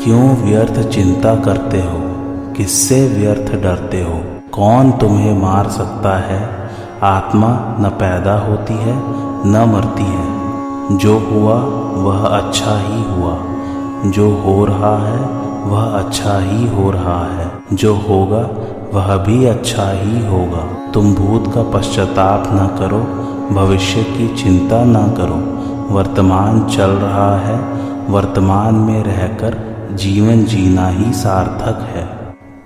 क्यों व्यर्थ चिंता करते हो, किससे व्यर्थ डरते हो। कौन तुम्हें मार सकता है। आत्मा न पैदा होती है न मरती है। जो हुआ वह अच्छा ही हुआ, जो हो रहा है वह अच्छा ही हो रहा है, जो होगा वह भी अच्छा ही होगा। तुम भूत का पश्चाताप न करो, भविष्य की चिंता न करो। वर्तमान चल रहा है, वर्तमान में रहकर जीवन जीना ही सार्थक है।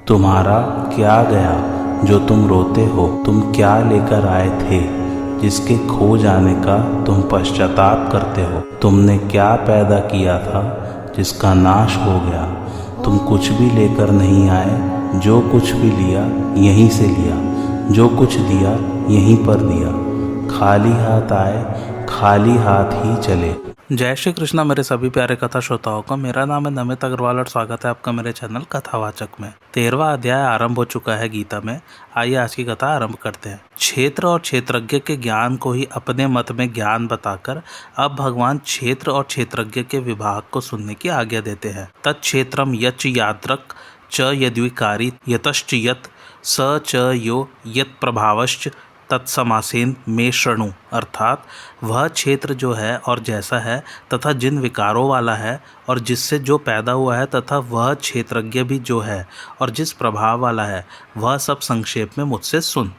तुम्हारा क्या गया जो तुम रोते हो। तुम क्या लेकर आए थे जिसके खो जाने का तुम पश्चाताप करते हो। तुमने क्या पैदा किया था जिसका नाश हो गया। तुम कुछ भी लेकर नहीं आए, जो कुछ भी लिया यहीं से लिया, जो कुछ दिया यहीं पर दिया। खाली हाथ आए, खाली हाथ ही चले। जय श्री कृष्णा मेरे सभी प्यारे कथा श्रोताओं का। मेरा नाम है नमित अग्रवाल और स्वागत है आपका मेरे चैनल कथावाचक में। 13वां अध्याय आरंभ हो चुका है गीता में। आइए आज की कथा आरंभ करते हैं। क्षेत्र और क्षेत्रज्ञ के ज्ञान को ही अपने मत में ज्ञान बताकर अब भगवान क्षेत्र और क्षेत्रज्ञ के विभाग को सुनने की आज्ञा देते हैं। तत्क्षेत्रम यच्च यादृक् च यद्विकारी यतश्च यत् स च यो यत् प्रभावश्च तत्समासेन में शृणु। अर्थात वह क्षेत्र जो है और जैसा है तथा जिन विकारों वाला है और जिससे जो पैदा हुआ है, तथा वह क्षेत्रज्ञ भी जो है और जिस प्रभाव वाला है, वह सब संक्षेप में मुझसे सुन।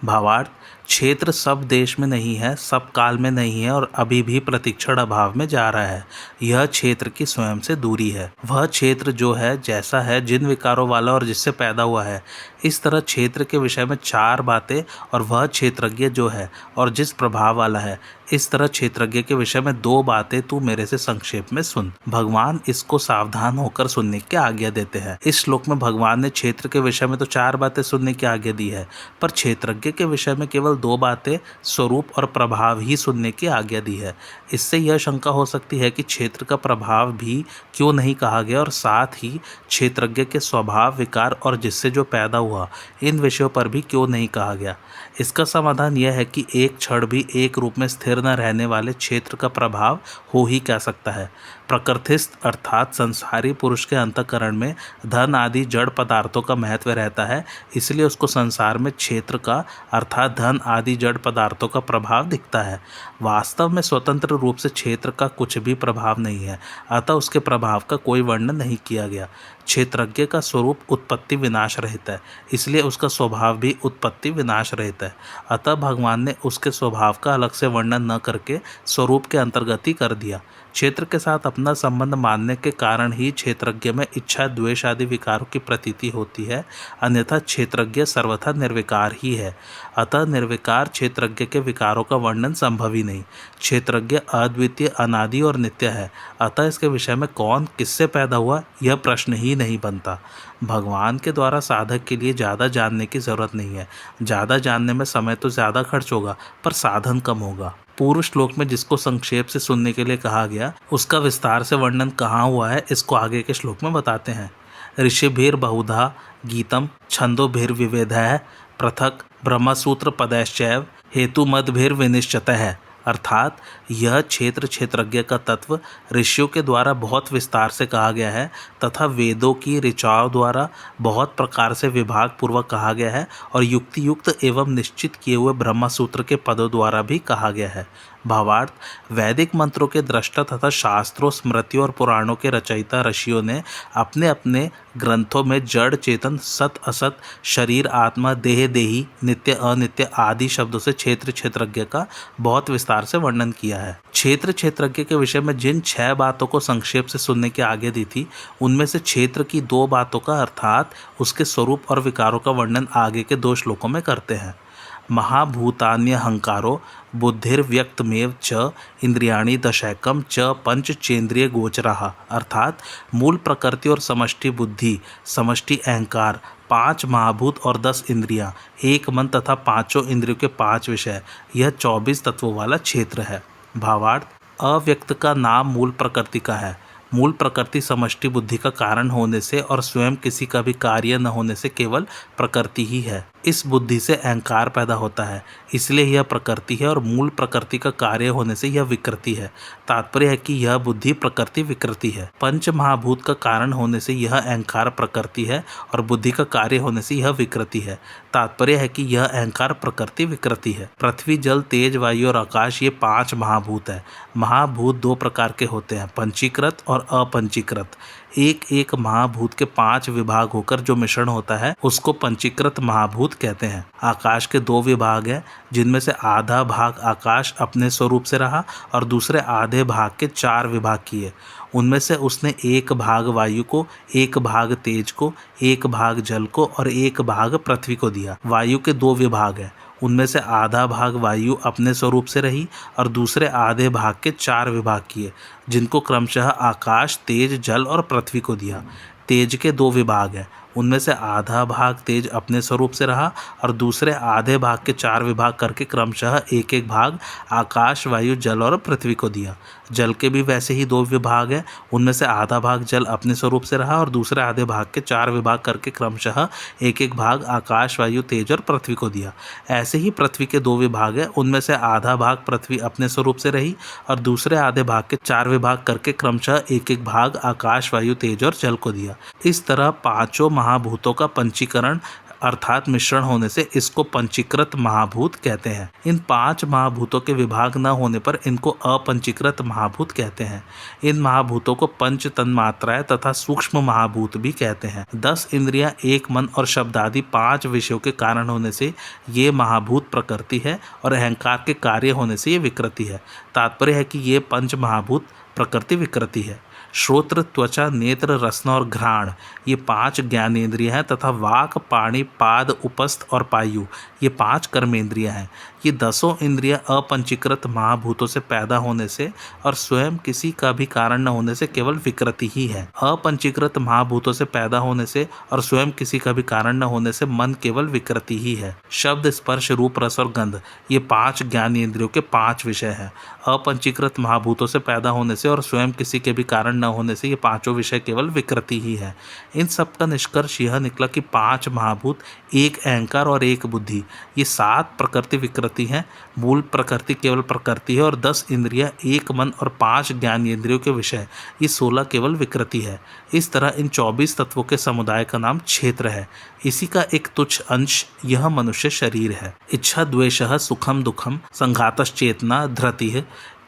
भावार्थ, क्षेत्र सब देश में नहीं है, सब काल में नहीं है और अभी भी प्रतिक्षण अभाव में जा रहा है। यह क्षेत्र की स्वयं से दूरी है। वह क्षेत्र जो है जैसा है, जिन विकारों वाला और जिससे पैदा हुआ है। इस तरह क्षेत्र के विषय में 4 बातें और वह क्षेत्रज्ञ जो है और जिस प्रभाव वाला है, इस तरह क्षेत्रज्ञ के विषय में 2 बातें तू मेरे से संक्षेप में सुन। भगवान इसको सावधान होकर सुनने की आज्ञा देते हैं। इस श्लोक में भगवान ने क्षेत्र के विषय में तो 4 बातें सुनने की आज्ञा दी है, पर क्षेत्रज्ञ के विषय में केवल 2 बातें स्वरूप और प्रभाव ही सुनने की आज्ञा दी है। इससे यह शंका हो सकती है कि क्षेत्र का प्रभाव भी क्यों नहीं कहा गया और साथ ही क्षेत्रज्ञ के स्वभाव, विकार और जिससे जो पैदा हुआ, इन विषयों पर भी क्यों नहीं कहा गया। इसका समाधान यह है कि एक क्षण भी एक रूप में स्थिर न रहने वाले क्षेत्र का प्रभाव हो ही क्या सकता है। प्रकृतिस्थ अर्थात संसारी पुरुष के अंतःकरण में धन आदि जड़ पदार्थों का महत्व रहता है, इसलिए उसको संसार में क्षेत्र का अर्थात धन आदि जड़ पदार्थों का प्रभाव दिखता है। वास्तव में स्वतंत्र रूप से क्षेत्र का कुछ भी प्रभाव नहीं है, अतः उसके प्रभाव का कोई वर्णन नहीं किया गया। क्षेत्रज्ञ का स्वरूप उत्पत्ति विनाश रहित है, इसलिए उसका स्वभाव भी उत्पत्ति विनाश रहित है। अतः भगवान ने उसके स्वभाव का अलग से वर्णन न करके स्वरूप के अंतर्गत ही कर दिया। क्षेत्र के साथ अपना संबंध मानने के कारण ही क्षेत्रज्ञ में इच्छा, द्वेष आदि विकारों की प्रतीति होती है, अन्यथा क्षेत्रज्ञ सर्वथा निर्विकार ही है। अतः निर्विकार क्षेत्रज्ञ के विकारों का वर्णन संभव ही नहीं। क्षेत्रज्ञ अद्वितीय, अनादि और नित्य है, अतः इसके विषय में कौन किससे पैदा हुआ यह प्रश्न ही नहीं बनता। भगवान के द्वारा साधक के लिए ज़्यादा जानने की ज़रूरत नहीं है। ज़्यादा जानने में समय तो ज़्यादा खर्च होगा पर साधन कम होगा। पूर्व श्लोक में जिसको संक्षेप से सुनने के लिए कहा गया, उसका विस्तार से वर्णन कहाँ हुआ है, इसको आगे के श्लोक में बताते हैं। ऋषिभिर बहुधा गीतम छंदोभिर्विविधः पृथक ब्रह्मसूत्र पदैश्चैव हेतुमद्भिर विनिश्चितः। अर्थात यह क्षेत्र क्षेत्रज्ञ का तत्व ऋषियों के द्वारा बहुत विस्तार से कहा गया है तथा वेदों की ऋचाओं द्वारा बहुत प्रकार से विभाग पूर्वक कहा गया है और युक्ति युक्त एवं निश्चित किए हुए ब्रह्मसूत्र के पदों द्वारा भी कहा गया है। भावार्थ, वैदिक मंत्रों के दृष्टा तथा शास्त्रों, स्मृतियों और पुराणों के रचयिता ऋषियों ने अपने अपने ग्रंथों में जड़, चेतन, सत, असत, शरीर, आत्मा, देह, देही, नित्य, अनित्य आदि शब्दों से क्षेत्र क्षेत्रज्ञ का बहुत विस्तार से वर्णन किया है। क्षेत्र क्षेत्रज्ञ के विषय में जिन 6 बातों को संक्षेप से सुनने की आज्ञा दी थी, उनमें से क्षेत्र की 2 बातों का अर्थात उसके स्वरूप और विकारों का वर्णन आगे के 2 श्लोकों में करते हैं। महाभूतान्यहंकारो बुद्धिर्व्यक्तमेव च इंद्रियाणि दशैकम च पंचचेंद्रिय गोचराः। अर्थात मूल प्रकृति और समष्टि बुद्धि, समष्टि अहंकार, 5 महाभूत और 10 इंद्रियां, 1 मन तथा 5 इंद्रियों के 5 विषय, यह 24 तत्वों वाला क्षेत्र है। भावार्थ, अव्यक्त का नाम मूल प्रकृति का है, मूल प्रकृति समष्टि बुद्धि का कारण होने से और स्वयं किसी का भी कार्य न होने से केवल प्रकृति ही है। इस बुद्धि से अहंकार पैदा होता है, इसलिए यह प्रकृति है, और मूल प्रकृति का कार्य होने से यह विकृति है। तात्पर्य है कि यह बुद्धि प्रकृति विकृति है। पंच महाभूत का कारण होने से यह अहंकार प्रकृति है और बुद्धि का कार्य होने से यह विकृति है। तात्पर्य है कि यह अहंकार प्रकृति विकृति है। पृथ्वी, जल, तेज, वायु और आकाश ये 5 महाभूत है। महाभूत 2 प्रकार के होते हैं, पंचीकृत और अपंचीकृत। एक एक महाभूत के 5 विभाग होकर जो मिश्रण होता है उसको पंचीकृत महाभूत कहते हैं। आकाश के 2 विभाग हैं, जिनमें से आधा भाग आकाश अपने स्वरूप से रहा और दूसरे आधे भाग के 4 विभाग किए। उनमें से उसने 1 भाग वायु को, 1 भाग तेज को, 1 भाग जल को और 1 भाग पृथ्वी को दिया। वायु के 2 विभाग हैं, उनमें से आधा भाग वायु अपने स्वरूप से रही और दूसरे आधे भाग के 4 विभाग किए, जिनको क्रमशः आकाश, तेज, जल और पृथ्वी को दिया। तेज के 2 विभाग हैं, उनमें से आधा भाग तेज अपने स्वरूप से रहा और दूसरे आधे भाग के 4 विभाग करके क्रमशः 1 भाग आकाश, वायु, जल और पृथ्वी को दिया। जल के भी वैसे ही 2 विभाग हैं, उनमें से आधा भाग जल अपने स्वरूप से रहा और दूसरे आधे भाग के 4 विभाग करके क्रमशः 1 भाग आकाश, वायु, तेज और पृथ्वी को दिया। ऐसे ही पृथ्वी के 2 विभाग हैं, उनमें से आधा भाग पृथ्वी अपने स्वरूप से रही और दूसरे आधे भाग के 4 विभाग करके क्रमशः 1 भाग आकाश, वायु, तेज और जल को दिया। इस तरह 5 महाभूतों का पंचीकरण अर्थात मिश्रण होने से इसको पंचीकृत महाभूत कहते हैं। इन 5 महाभूतों के विभाग न होने पर इनको अपंचीकृत महाभूत कहते हैं। इन महाभूतों को पंच तन्मात्राएं तथा सूक्ष्म महाभूत भी कहते हैं। 10 इंद्रियां, 1 मन और शब्द आदि 5 विषयों के कारण होने से ये महाभूत प्रकृति है और अहंकार के कार्य होने से ये विकृति है। तात्पर्य है कि ये पंच महाभूत प्रकृति विकृति है। श्रोत्र, त्वचा, नेत्र, रसना और घ्राण ये 5 ज्ञानेंद्रिय हैं तथा वाक, पाणि, पाद, उपस्थ और पायु ये 5 कर्मेंद्रिय हैं। ये 10 इंद्रियां अपंचीकृत महाभूतों से पैदा होने से और स्वयं किसी का भी कारण न होने से केवल विकृति ही है। अपंचीकृत महाभूतों से पैदा होने से और स्वयं किसी का भी कारण न होने से मन केवल विकृति ही है। शब्द, स्पर्श, रूप, रस और गंध ये 5 ज्ञानेंद्रियों के 5 विषय हैं। अपंचीकृत महाभूतों से पैदा होने से और स्वयं किसी के भी कारण न होने से ये 5 विषय केवल विकृति ही है। इन सब का निष्कर्ष यह निकला कि 5 महाभूत, 1 अहंकार और 1 बुद्धि ये 7 प्रकृति विकृति हैं। मूल प्रकृति केवल प्रकृति है और 10 इंद्रियां, 1 मन और 5 ज्ञानेंद्रियों के विषय ये 16 केवल विकृति है। इस तरह इन 24 तत्वों के समुदाय का नाम क्षेत्र है। इसी का एक तुच्छ अंश यह मनुष्य शरीर है। इच्छा, द्वेषः, सुखम दुखम, संघातश्चेतना, धृतिः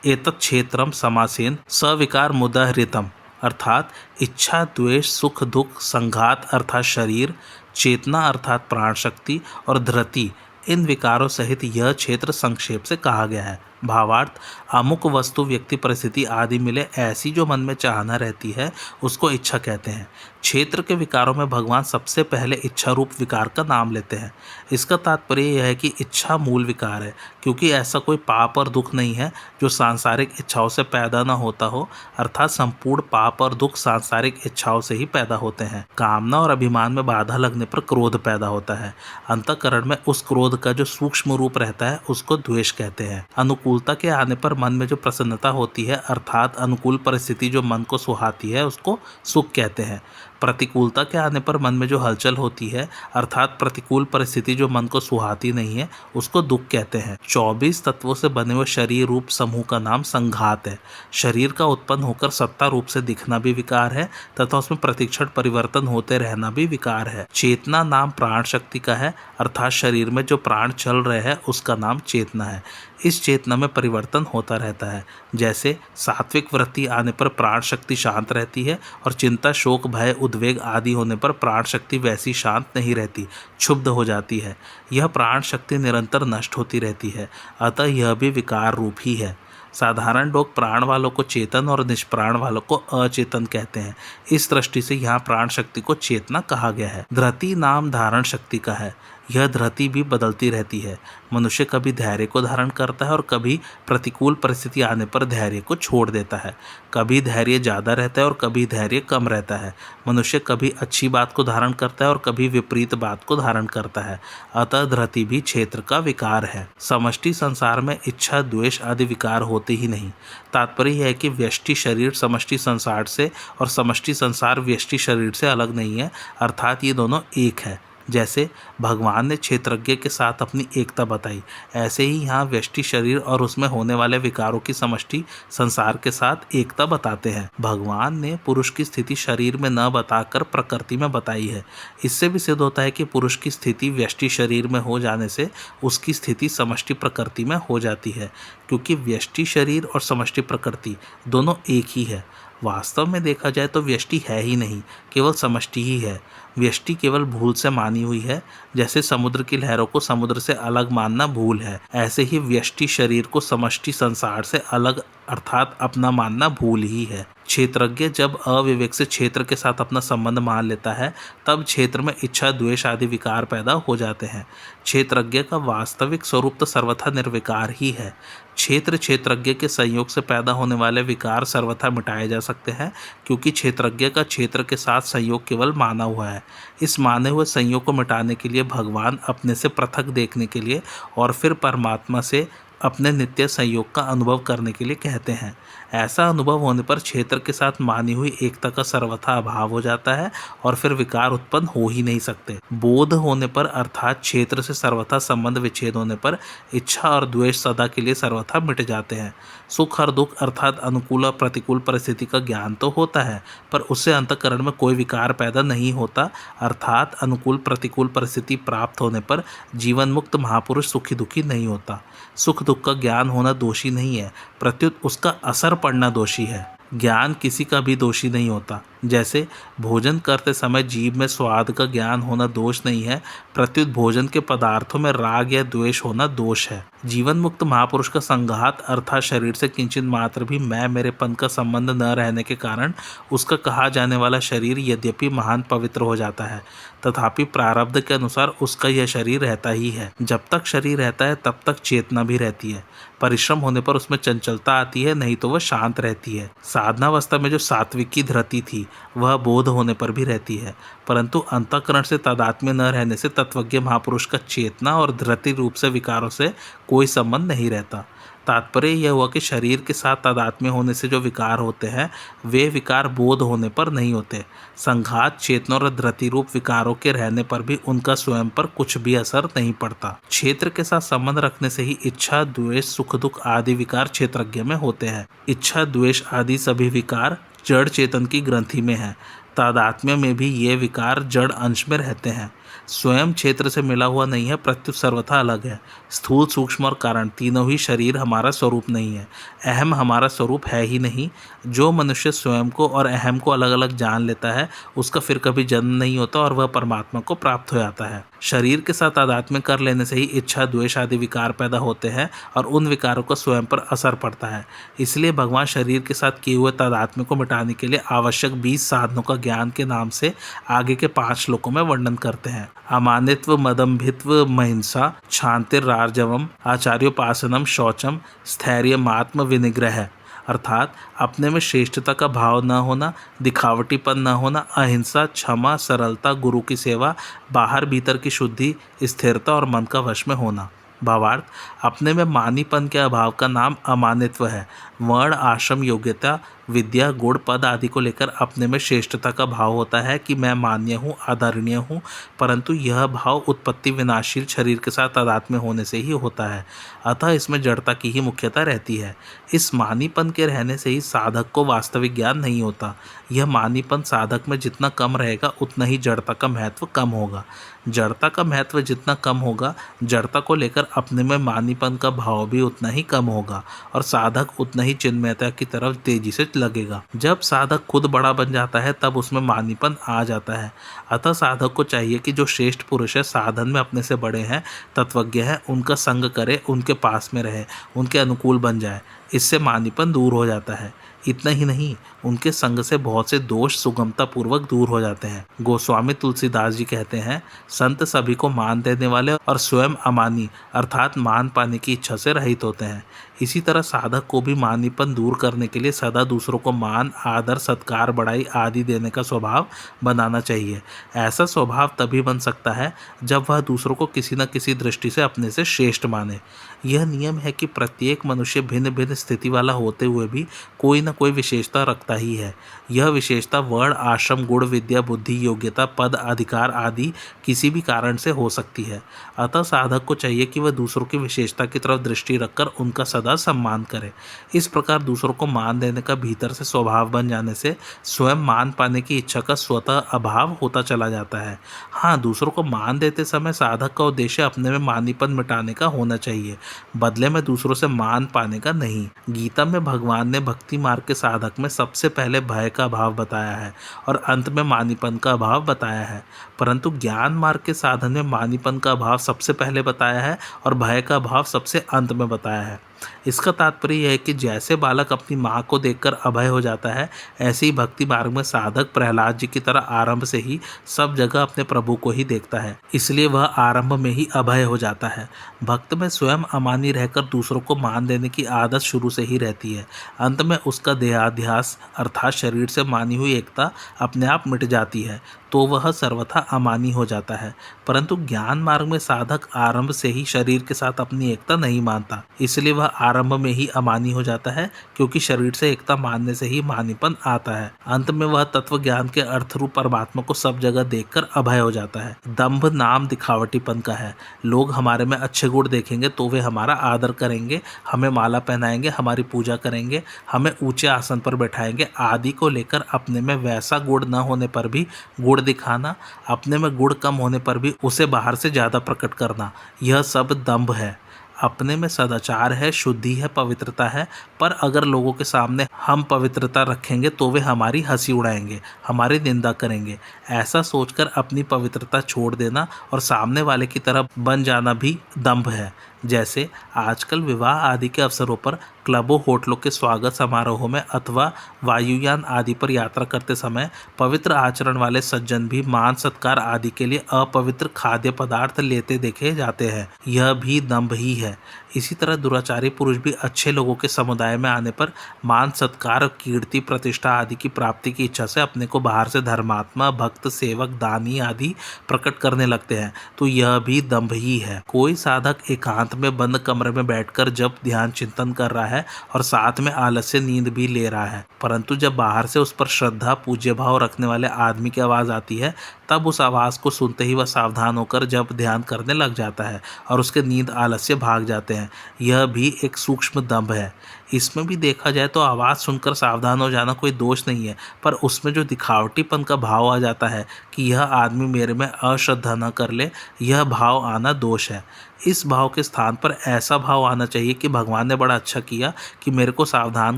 एतत् क्षेत्रम समासेन सविकार मुदाहृतम। अर्थात इच्छा, द्वेष, सुख, दुख, संघात अर्थात शरीर, चेतना अर्थात प्राण शक्ति और धृति इन विकारों सहित यह क्षेत्र संक्षेप से कहा गया है। भावार्थ, अमुक वस्तु, व्यक्ति, परिस्थिति आदि मिले ऐसी जो मन में चाहना रहती है उसको इच्छा कहते हैं। क्षेत्र के विकारों में भगवान सबसे पहले इच्छा रूप विकार का नाम लेते हैं। इसका तात्पर्य यह है कि इच्छा मूल विकार है, क्योंकि ऐसा कोई पाप और दुख नहीं है जो सांसारिक इच्छाओं से पैदा न होता हो। अर्थात संपूर्ण पाप और दुख सांसारिक इच्छाओं से ही पैदा होते हैं। कामना और अभिमान में बाधा लगने पर क्रोध पैदा होता है। अंतःकरण में उस क्रोध का जो सूक्ष्म रूप रहता है उसको द्वेष कहते हैं। अनुकूलता के आने पर मन में जो प्रसन्नता होती है अर्थात अनुकूल परिस्थिति जो मन को सुहाती है उसको सुख कहते हैं। प्रतिकूलता के आने पर मन में जो हलचल होती है अर्थात प्रतिकूल परिस्थिति जो मन को सुहाती नहीं है उसको दुख कहते हैं। 24 तत्वों से बने हुए शरीर रूप समूह का नाम संघात है। शरीर का उत्पन्न होकर सत्ता रूप से दिखना भी विकार है तथा उसमें प्रतिक्षण परिवर्तन होते रहना भी विकार है। चेतना नाम प्राण शक्ति का है, अर्थात शरीर में जो प्राण चल रहे हैं उसका नाम चेतना है। इस चेतना में परिवर्तन होता रहता है। जैसे सात्विक वृत्ति आने पर प्राण शक्ति शांत रहती है और चिंता, शोक, भय, उद्वेग आदि होने पर प्राण शक्ति वैसी शांत नहीं रहती, क्षुब्ध हो जाती है। यह प्राण शक्ति निरंतर नष्ट होती रहती है, अतः यह भी विकार रूप ही है। साधारण लोग प्राण वालों को चेतन और निष्प्राण वालों को अचेतन कहते हैं। इस दृष्टि से यहाँ प्राण शक्ति को चेतना कहा गया है। धृति नाम धारण शक्ति का है। यह धरती भी बदलती रहती है। मनुष्य कभी धैर्य को धारण करता है और कभी प्रतिकूल परिस्थिति आने पर धैर्य को छोड़ देता है। कभी धैर्य ज़्यादा रहता है और कभी धैर्य कम रहता है। मनुष्य कभी अच्छी बात को धारण करता है और कभी विपरीत बात को धारण करता है। अतः धरती भी क्षेत्र का विकार है। समष्टि संसार में इच्छा, द्वेष आदि विकार होते ही नहीं। तात्पर्य यह है कि व्यष्टि शरीर समष्टि संसार से और समष्टि संसार व्यष्टि शरीर से अलग नहीं है, अर्थात ये दोनों एक है। जैसे भगवान ने क्षेत्रज्ञ के साथ अपनी एकता बताई, ऐसे ही यहाँ व्यष्टि शरीर और उसमें होने वाले विकारों की समष्टि संसार के साथ एकता बताते हैं। भगवान ने पुरुष की स्थिति शरीर में न बताकर प्रकृति में बताई है। इससे भी सिद्ध होता है कि पुरुष की स्थिति व्यष्टि शरीर में हो जाने से उसकी स्थिति समष्टि प्रकृति में हो जाती है, क्योंकि व्यष्टि शरीर और समष्टि प्रकृति दोनों एक ही है। वास्तव में देखा जाए तो व्यष्टि है ही नहीं, केवल समष्टि ही है। व्यष्टि केवल भूल से मानी हुई है। जैसे समुद्र की लहरों को समुद्र से अलग मानना भूल है, ऐसे ही व्यष्टि शरीर को समष्टि संसार से अलग अर्थात अपना मानना भूल ही है। क्षेत्रज्ञ जब अविवेक से क्षेत्र के साथ अपना संबंध मान लेता है, तब क्षेत्र में इच्छा, द्वेष आदि विकार पैदा हो जाते हैं। क्षेत्रज्ञ का वास्तविक स्वरूप तो सर्वथा निर्विकार ही है। क्षेत्रज्ञ के संयोग से पैदा होने वाले विकार सर्वथा मिटाए जा सकते हैं, क्योंकि क्षेत्रज्ञ का क्षेत्र के साथ संयोग केवल माना हुआ है। इस माने हुए संयोग को मिटाने के लिए भगवान अपने से पृथक देखने के लिए और फिर परमात्मा से अपने नित्य संयोग का अनुभव करने के लिए कहते हैं। ऐसा अनुभव होने पर क्षेत्र के साथ मानी हुई एकता का सर्वथा अभाव हो जाता है और फिर विकार उत्पन्न हो ही नहीं सकते। बोध होने पर अर्थात क्षेत्र से सर्वथा संबंध विच्छेद होने पर इच्छा और द्वेष सदा के लिए सर्वथा मिट जाते हैं। सुख और दुख अर्थात अनुकूल और प्रतिकूल परिस्थिति का ज्ञान तो होता है, पर उससे अंतःकरण में कोई विकार पैदा नहीं होता, अर्थात अनुकूल प्रतिकूल परिस्थिति प्राप्त होने पर जीवन मुक्त महापुरुष सुखी दुखी नहीं होता। सुख दुख का ज्ञान होना दोषी नहीं है, प्रत्युत उसका असर पड़ना दोषी है। ज्ञान किसी का भी दोषी नहीं होता। जैसे भोजन करते समय जीभ में स्वाद का ज्ञान होना दोष नहीं है, प्रत्युत भोजन के पदार्थों में राग या द्वेष होना दोष है। जीवन मुक्त महापुरुष का संघात अर्थात शरीर से किंचित मात्र भी मैं मेरेपन का संबंध न रहने के कारण उसका कहा जाने वाला शरीर यद्यपि महान पवित्र हो जाता है, तथापि प्रारब्ध के अनुसार उसका यह शरीर रहता ही है। जब तक शरीर रहता है तब तक चेतना भी रहती है। परिश्रम होने पर उसमें चंचलता आती है, नहीं तो वह शांत रहती है। साधनावस्था में जो सात्विक की धृति थी वह बोध होने पर भी रहती है, परंतु अंतःकरण से तादात्म्य न रहने से तत्वज्ञ महापुरुष का चेतना और धृति रूप से विकारों से कोई संबंध नहीं रहता। तात्पर्य यह हुआ कि शरीर के साथ तादात्म्य होने से जो विकार होते हैं वे विकार बोध होने पर नहीं होते। संघात, चेतना और धृति रूप विकारों के रहने पर भी उनका स्वयं पर कुछ भी असर नहीं पड़ता। क्षेत्र के साथ संबंध रखने से ही इच्छा, द्वेष, सुख दुख आदि विकार क्षेत्रज्ञ में होते हैं। इच्छा, द्वेष आदि सभी विकार जड़ चेतन की ग्रंथि में है। तादात्म्य में भी ये विकार जड़ अंश में रहते हैं। स्वयं क्षेत्र से मिला हुआ नहीं है, प्रत्युत सर्वथा अलग है। स्थूल, सूक्ष्म और कारण तीनों ही शरीर हमारा स्वरूप नहीं है। अहम हमारा स्वरूप है ही नहीं। जो मनुष्य स्वयं को और अहम को अलग अलग जान लेता है उसका फिर कभी जन्म नहीं होता और वह परमात्मा को प्राप्त हो जाता है। शरीर के साथ तादात्म्य कर लेने से ही इच्छा, द्वेष आदि विकार पैदा होते हैं और उन विकारों का स्वयं पर असर पड़ता है। इसलिए भगवान शरीर के साथ किए हुए तादात्म्य को मिटाने के लिए आवश्यक 20 साधनों का ज्ञान के नाम से आगे के 5 श्लोकों में वर्णन करते हैं। अमानित्व, मदम्भित्व, महिंसा, क्षांतिरार्जवम, आचार्योपासनम, शौचम, स्थैर्यमात्म विनिग्रह अर्थात अपने में श्रेष्ठता का भाव न होना, दिखावटीपन न होना, अहिंसा, क्षमा, सरलता, गुरु की सेवा, बाहर भीतर की शुद्धि, स्थिरता और मन का वश में होना। भावार्थ, अपने में मानीपन के अभाव का नाम अमानित्व है। वर्ण, आश्रम, योग्यता, विद्या, गुण, पद आदि को लेकर अपने में श्रेष्ठता का भाव होता है कि मैं मान्य हूँ, आदरणीय हूँ, परंतु यह भाव उत्पत्ति विनाशील शरीर के साथ तादात्म्य होने से ही होता है। अतः इसमें जड़ता की ही मुख्यता रहती है। इस मानीपन के रहने से ही साधक को वास्तविक ज्ञान नहीं होता। यह मानीपन साधक में जितना कम रहेगा उतना ही जड़ता का महत्व कम होगा। जड़ता का महत्व जितना कम होगा, जड़ता को लेकर अपने में मानीपन का भाव भी उतना ही कम होगा और साधक उतना ही चिन्मयता की तरफ तेजी से लगेगा। जब साधक खुद बड़ा बन जाता है तब उसमें मानीपन आ जाता है। अतः साधक को चाहिए कि जो श्रेष्ठ पुरुष है, साधन में अपने से बड़े हैं, तत्वज्ञ हैं, उनका संग करे, उनके पास में रहे, उनके अनुकूल बन जाए। इससे मानीपन दूर हो जाता है। इतना ही नहीं, उनके संग से बहुत से दोष सुगमता पूर्वक दूर हो जाते हैं। गोस्वामी तुलसीदास जी कहते हैं, संत सभी को मान देने वाले और स्वयं अमानी अर्थात मान पाने की इच्छा से रहित होते हैं। इसी तरह साधक को भी मानीपन दूर करने के लिए सदा दूसरों को मान, आदर, सत्कार, बड़ाई आदि देने का स्वभाव बनाना चाहिए। ऐसा स्वभाव तभी बन सकता है जब वह दूसरों को किसी न किसी दृष्टि से अपने से श्रेष्ठ माने। यह नियम है कि प्रत्येक मनुष्य भिन्न भिन्न स्थिति वाला होते हुए भी कोई न कोई विशेषता रखता ही है। यह विशेषता वर्ण, आश्रम, गुण, विद्या, बुद्धि, योग्यता, पद, अधिकार आदि किसी भी कारण से हो सकती है। अतः साधक को चाहिए कि वह दूसरों की विशेषता की तरफ दृष्टि रखकर उनका सदा सम्मान करे। इस प्रकार दूसरों को मान देने का भीतर से स्वभाव बन जाने से स्वयं मान पाने की इच्छा का स्वतः अभाव होता चला जाता है। हाँ, दूसरों को मान देते समय साधक का उद्देश्य अपने में मानीपन मिटाने का होना चाहिए, बदले में दूसरों से मान पाने का नहीं। गीता में भगवान ने भक्ति मार्ग के साधक में सबसे पहले भय का भाव बताया है और अंत में मानीपन का भाव बताया है, परंतु ज्ञान मार्ग के साधन में मानीपन का भाव सबसे पहले बताया है और भय का भाव सबसे अंत में बताया है। इसका तात्पर्य यह है कि जैसे बालक अपनी माँ को देखकर अभय हो जाता है, ऐसे ही भक्ति मार्ग में साधक प्रहलाद जी की तरह आरंभ से ही सब जगह अपने प्रभु को ही देखता है, इसलिए वह आरंभ में ही अभय हो जाता है। भक्त में स्वयं अमानी रहकर दूसरों को मान देने की आदत शुरू से ही रहती है। अंत में उसका देहाध्यास अर्थात शरीर से मानी हुई एकता अपने आप मिट जाती है, तो वह सर्वथा अमानी हो जाता है। परंतु ज्ञान मार्ग में साधक आरंभ से ही शरीर के साथ अपनी एकता नहीं मानता, इसलिए वह आरंभ में ही अमानी हो जाता है, क्योंकि शरीर से एकता मानने से ही मानीपन आता है। अंत में वह तत्व ज्ञान के अर्थ रूप परमात्मा को सब जगह देखकर अभय हो जाता है। दंभ नाम दिखावटीपन का है। लोग हमारे में अच्छे गुण देखेंगे तो वे हमारा आदर करेंगे, हमें माला पहनाएंगे, हमारी पूजा करेंगे, हमें ऊंचे आसन पर बैठाएंगे आदि को लेकर अपने में वैसा गुण न होने पर भी गुण दिखाना, अपने में गुण कम होने पर भी उसे बाहर से ज़्यादा प्रकट करना, यह सब दंभ है। अपने में सदाचार है, शुद्धि है, पवित्रता है, पर अगर लोगों के सामने हम पवित्रता रखेंगे तो वे हमारी हंसी उड़ाएंगे, हमारी निंदा करेंगे। ऐसा सोचकर अपनी पवित्रता छोड़ देना और सामने वाले की तरह बन जाना भी दंभ है। जैसे आजकल विवाह आदि के अवसरों पर क्लबों, होटलों के स्वागत समारोहों में अथवा वायुयान आदि पर यात्रा करते समय पवित्र आचरण वाले सज्जन भी मान सत्कार आदि के लिए अपवित्र खाद्य पदार्थ लेते देखे जाते हैं। यह भी दंभ ही है। इसी तरह दुराचारी पुरुष भी अच्छे लोगों के समुदाय में आने पर मान सत्कार, कीर्ति, प्रतिष्ठा आदि की प्राप्ति की इच्छा से अपने को बाहर से धर्मात्मा, भक्त, सेवक, दानी आदि प्रकट करने लगते हैं, तो यह भी दंभ ही है। कोई साधक एकांत में बंद कमरे में बैठकर जब ध्यान चिंतन कर रहा है और साथ में आलस्य नींद भी ले रहा है, परंतु जब बाहर से उस पर श्रद्धा, पूज्य भाव रखने वाले आदमी की आवाज़ आती है, तब उस आवाज़ को सुनते ही वह सावधान होकर जब ध्यान करने लग जाता है और उसके नींद आलस्य भाग जाते हैं। यह भी एक सूक्ष्म दंभ है। इसमें भी देखा जाए तो आवाज़ सुनकर सावधान हो जाना कोई दोष नहीं है, पर उसमें जो दिखावटीपन का भाव आ जाता है कि यह आदमी मेरे में अश्रद्धा न कर ले, यह भाव आना दोष है। इस भाव के स्थान पर ऐसा भाव आना चाहिए कि भगवान ने बड़ा अच्छा किया कि मेरे को सावधान